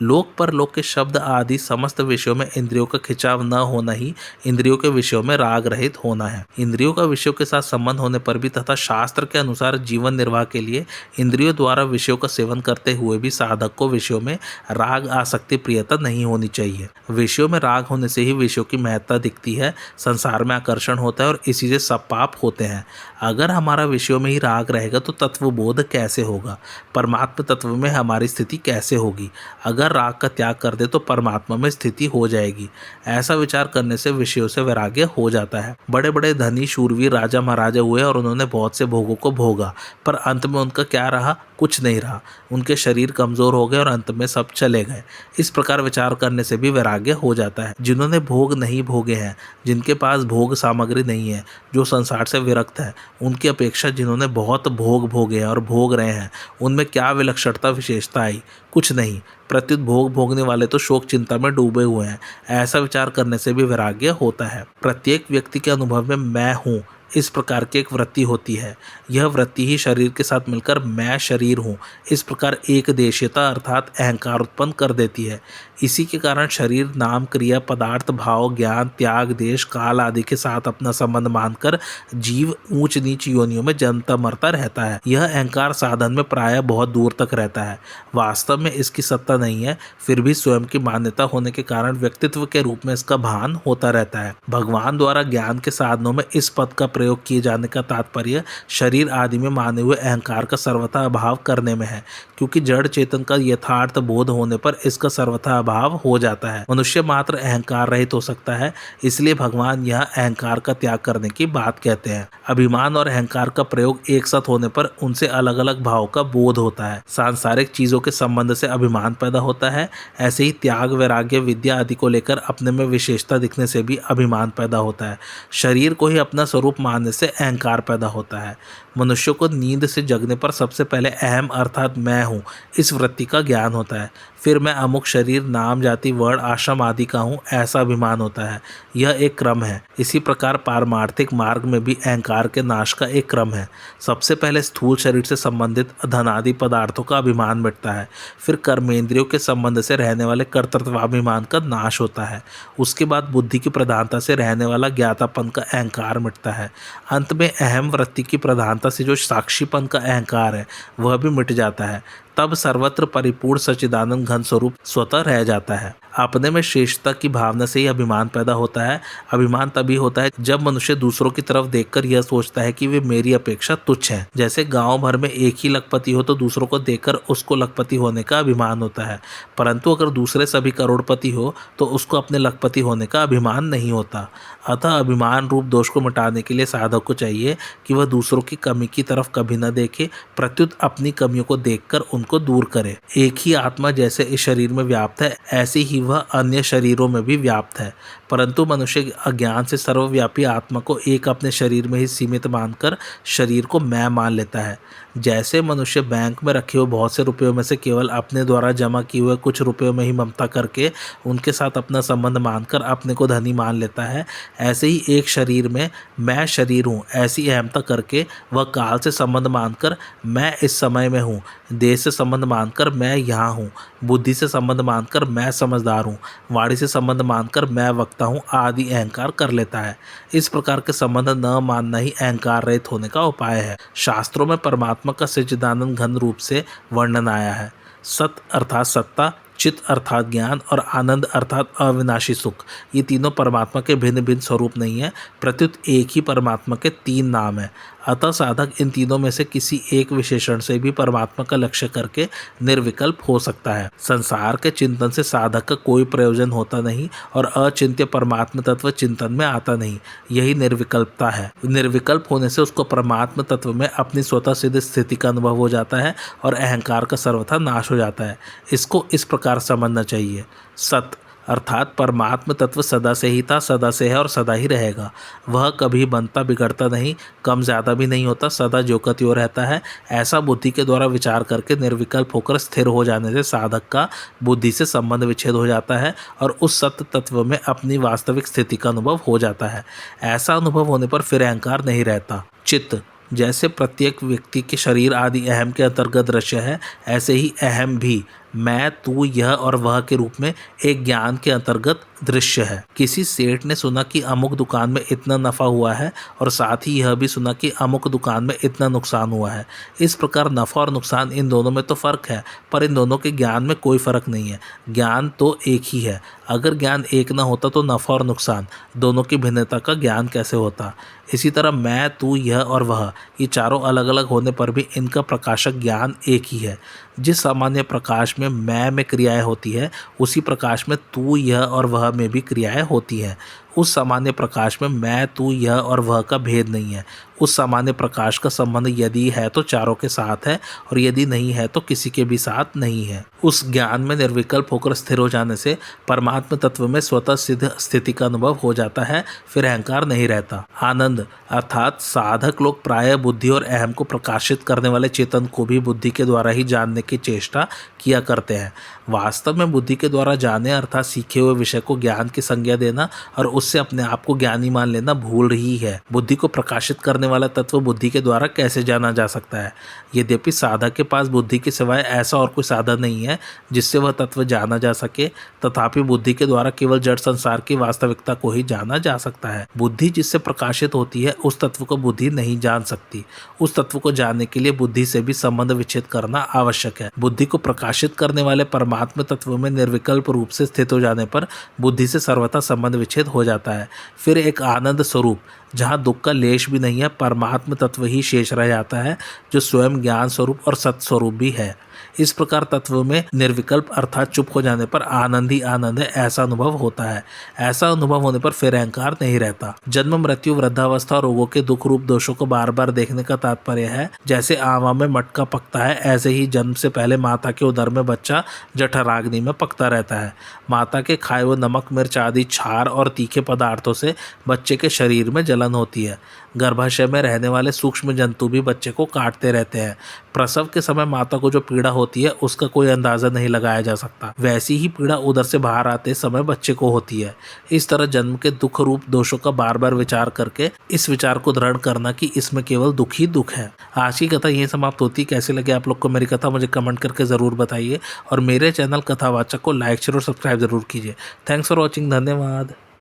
लोक परलोक के शब्द आदि समस्त विषयों में इंद्रियों का खिंचाव न होना ही इंद्रियों के विषयों में राग रहित होना है। इंद्रियों का विषयों के साथ संबंध होने पर भी तथा शास्त्र के अनुसार जीवन निर्वाह के लिए इंद्रियों द्वारा विषयों का सेवन करते हुए भी साधक को विषयों में राग आसक्ति प्रियता नहीं होनी चाहिए। विषयों में राग होने से ही विषयों की महत्ता दिखती है, संसार में आकर्षण होता है और इसी से सब पाप होते हैं। अगर हमारा विषयों में ही राग रहेगा तो तत्वबोध कैसे होगा, परमात्मा तत्व में हमारी स्थिति कैसे होगी। अगर राग का त्याग कर दे तो परमात्मा में स्थिति हो जाएगी। ऐसा विचार करने से विषयों से वैराग्य हो जाता है। बड़े बड़े धनी शूरवीर राजा महाराजा हुए और उन्होंने बहुत से भोगों को भोगा, पर अंत में उनका क्या रहा? कुछ नहीं रहा। उनके शरीर कमजोर हो गए और अंत में सब चले गए। इस प्रकार विचार करने से भी वैराग्य हो जाता है। जिन्होंने भोग नहीं भोगे हैं, जिनके पास भोग सामग्री नहीं है, जो संसार से विरक्त है, उनकी अपेक्षा जिन्होंने बहुत भोग भोगे हैं और भोग रहे हैं, उनमें क्या विलक्षणता विशेषता आई? कुछ नहीं। प्रत्युत भोग भोगने वाले तो शोक चिंता में डूबे हुए हैं। ऐसा विचार करने से भी वैराग्य होता है। प्रत्येक व्यक्ति के अनुभव में मैं हूँ इस प्रकार की एक वृत्ति होती है। यह वृत्ति ही शरीर के साथ मिलकर मैं शरीर हूँ इस प्रकार एक देशीयता अर्थात अहंकार उत्पन्न कर देती है। इसी के कारण शरीर नाम क्रिया पदार्थ भाव ज्ञान त्याग देश काल आदि के साथ अपना संबंध मानकर जीव ऊंच नीच योनियों में जन्मता मरता रहता है। यह अहंकार साधन में प्रायः बहुत दूर तक रहता है। वास्तव में इसकी सत्ता नहीं है, फिर भी स्वयं की मान्यता होने के कारण व्यक्तित्व के रूप में इसका भान होता रहता है। भगवान द्वारा ज्ञान के साधनों में इस पद का प्रयोग किए जाने का तात्पर्य शरीर आदि में माने हुए अहंकार का सर्वथा अभाव करने में है, क्योंकि जड़ चेतन का यथार्थ बोध होने पर इसका सर्वथा अभाव हो जाता है। मनुष्य मात्र अहंकार रहित हो सकता है, इसलिए भगवान यह अहंकार का त्याग करने की बात कहते हैं। अभिमान और अहंकार का प्रयोग एक साथ होने पर उनसे अलग अलग भाव का बोध होता है। सांसारिक चीजों के संबंध से अभिमान पैदा होता है, ऐसे ही त्याग वैराग्य विद्या आदि को लेकर अपने में विशेषता दिखने से भी अभिमान पैदा होता है। शरीर को ही अपना स्वरूप मानने से अहंकार पैदा होता है। मनुष्य को नींद से जगने पर सबसे पहले अहम अर्थात मैं हूँ इस वृत्ति का ज्ञान होता है। फिर मैं अमुक शरीर, नाम, जाति, वर्ण, आश्रम आदि का हूँ, ऐसा अभिमान होता है। यह एक क्रम है। इसी प्रकार पारमार्थिक मार्ग में भी अहंकार के नाश का एक क्रम है। सबसे पहले स्थूल शरीर से संबंधित धनादि पदार्थों का अभिमान मिटता है। फिर कर्मेंद्रियों के संबंध से रहने वाले कर्तृत्वाभिमान का नाश होता है। उसके बाद बुद्धि की प्रधानता से रहने वाला ज्ञातापन का अहंकार मिटता है। अंत में अहम वृत्ति की प्रधानता से जो साक्षीपन का अहंकार है वह भी मिट जाता है। तब सर्वत्र परिपूर्ण सच्चिदानंद घन स्वरूप स्वतः रह जाता है। अपने में श्रेष्ठता की भावना से ही अभिमान पैदा होता है। अभिमान तभी होता है जब मनुष्य दूसरों की तरफ देखकर यह सोचता है कि वे मेरी अपेक्षा तुच्छ हैं। जैसे गांव भर में एक ही लखपति हो तो दूसरों को देखकर उसको लखपति होने का अभिमान होता है, परंतु अगर दूसरे सभी करोड़पति हो तो उसको अपने लखपति होने का अभिमान नहीं होता। अतः अभिमान रूप दोष को मिटाने के लिए साधक को चाहिए कि वह दूसरों की कमी की तरफ कभी न देखे, प्रत्युत अपनी कमियों को देखकर उनको दूर करे। एक ही आत्मा जैसे इस शरीर में व्याप्त है, ऐसे ही वह अन्य शरीरों में भी व्याप्त है, परंतु मनुष्य अज्ञान से सर्वव्यापी आत्मा को एक अपने शरीर में ही सीमित मानकर शरीर को मैं मान लेता है। जैसे मनुष्य बैंक में रखे हुए बहुत से रुपयों में से केवल अपने द्वारा जमा किए हुए कुछ रुपयों में ही ममता करके उनके साथ अपना संबंध मानकर अपने को धनी मान लेता है, ऐसे ही एक शरीर में मैं शरीर हूँ ऐसी अहमता करके वह काल से संबंध मानकर मैं इस समय में हूँ, देश से संबंध मानकर मैं यहाँ हूँ, बुद्धि से संबंध मानकर मैं समझदार हूँ, वाणी से संबंध मानकर मैं वक्ता हूँ आदि अहंकार कर लेता है। इस प्रकार के संबंध न मानना ही अहंकार रहित होने का उपाय है। शास्त्रों में परमात्मा का सच्चिदानंद घन रूप से वर्णन आया है। सत अर्थात सत्ता, चित अर्थात ज्ञान और आनंद अर्थात अविनाशी सुख, ये तीनों परमात्मा के भिन्न भिन्न स्वरूप नहीं है, प्रत्युत एक ही परमात्मा के तीन नाम है। अतः साधक इन तीनों में से किसी एक विशेषण से भी परमात्मा का लक्ष्य करके निर्विकल्प हो सकता है। संसार के चिंतन से साधक का कोई प्रयोजन होता नहीं और अचिंत्य परमात्म तत्व चिंतन में आता नहीं। यही निर्विकल्पता है। निर्विकल्प होने से उसको परमात्म तत्व में अपनी स्वतः सिद्ध स्थिति का अनुभव हो जाता है और अहंकार का सर्वथा नाश हो जाता है। इसको इस प्रकार समझना चाहिए। सत अर्थात परमात्म तत्व सदा से ही था, सदा से है और सदा ही रहेगा। वह कभी बनता बिगड़ता नहीं, कम ज़्यादा भी नहीं होता, सदा जो का त्यों रहता है। ऐसा बुद्धि के द्वारा विचार करके निर्विकल्प होकर स्थिर हो जाने से साधक का बुद्धि से संबंध विच्छेद हो जाता है और उस सत्य तत्व में अपनी वास्तविक स्थिति का अनुभव हो जाता है। ऐसा अनुभव होने पर फिर अहंकार नहीं रहता। चित्त जैसे प्रत्येक व्यक्ति के शरीर आदि अहम के अंतर्गत दृश्य है, ऐसे ही अहम भी मैं, तू, यह और वह के रूप में एक ज्ञान के अंतर्गत दृश्य है। किसी सेठ ने सुना कि अमुक दुकान में इतना नफा हुआ है और साथ ही यह भी सुना कि अमुक दुकान में इतना नुकसान हुआ है। इस प्रकार नफा और नुकसान इन दोनों में तो फर्क है, पर इन दोनों के ज्ञान में कोई फर्क नहीं है। ज्ञान तो एक ही है। अगर ज्ञान एक न होता तो नफा और नुकसान दोनों की भिन्नता का ज्ञान कैसे होता। इसी तरह मैं, तू, यह और वह, ये चारों अलग अलग होने पर भी इनका प्रकाशक ज्ञान एक ही है। जिस सामान्य प्रकाश में मैं में क्रियाएं होती है, उसी प्रकाश में तू, यह और वह में भी क्रियाएं होती हैं। उस सामान्य प्रकाश में मैं, तू, यह और वह का भेद नहीं है। उस सामान्य प्रकाश का संबंध यदि है तो चारों के साथ है और यदि नहीं है तो किसी के भी साथ नहीं है। उस ज्ञान में निर्विकल्प होकर स्थिर हो जाने से परमात्म तत्व में स्वतः सिद्ध स्थिति का अनुभव हो जाता है, फिर अहंकार नहीं रहता। आनंद अर्थात साधक लोग प्रायः बुद्धि और अहम को प्रकाशित करने वाले चेतन को भी बुद्धि के द्वारा ही जानने की चेष्टा किया करते हैं। वास्तव में बुद्धि के द्वारा जाने अर्थात सीखे हुए विषय को ज्ञान की संज्ञा देना और उससे अपने आप को ज्ञानी मान लेना भूल ही है। बुद्धि को प्रकाशित करने वाला तत्व बुद्धि के द्वारा कैसे जाना जा सकता है? यद्यपि साधक के पास बुद्धि के सिवाय ऐसा और कोई साधन नहीं है जिससे वह तत्व जाना जा सके, तथापि बुद्धि के द्वारा केवल जड़ संसार की वास्तविकता को ही जाना जा सकता है। बुद्धि जिससे प्रकाशित होती है उस तत्व को बुद्धि नहीं जान सकती। उस तत्व को जानने के लिए बुद्धि से भी संबंध विच्छेद करना आवश्यक है। बुद्धि को प्रकाशित करने वाले परमात्म तत्व में निर्विकल्प रूप से स्थित हो जाने पर बुद्धि से सर्वथा संबंध विच्छेद हो जाता है। फिर एक आनंद स्वरूप जहाँ दुख का लेश भी नहीं है, परमात्म तत्व ही शेष रह जाता है, जो स्वयं ज्ञान स्वरूप और सत स्वरूप भी है। इस प्रकार तत्व में निर्विकल्प अर्थात चुप हो जाने पर आनंद ही आनंद है ऐसा अनुभव होता है। ऐसा अनुभव होने पर फिर अहंकार नहीं रहता। जन्म, मृत्यु, वृद्धावस्था और रोगों के दुख रूप दोषों को बार बार देखने का तात्पर्य है जैसे आवा में मटका पकता है, ऐसे ही जन्म से पहले माता के उदर में बच्चा जठराग्नि में पकता रहता है। माता के खाए हुए नमक, मिर्च आदि क्षार और तीखे पदार्थों से बच्चे के शरीर में जलन जलन होती है। गर्भाशय में रहने वाले सूक्ष्म जंतु भी बच्चे को काटते रहते हैं। प्रसव के समय माता को जो पीड़ा होती है उसका कोई अंदाजा नहीं लगाया जा सकता। वैसी ही पीड़ा उधर से बाहर आते समय बच्चे को होती है। इस तरह जन्म के दुख रूप दोषों का बार बार विचार करके इस विचार को दृढ़ करना कि इसमें केवल दुख ही दुख है। आज की कथा यही समाप्त होती। कैसे लगे आप लोग को मेरी कथा मुझे कमेंट करके ज़रूर बताइए और मेरे चैनल कथावाचक को लाइक शेयर और सब्सक्राइब जरूर कीजिए। Thanks for watching. धन्यवाद।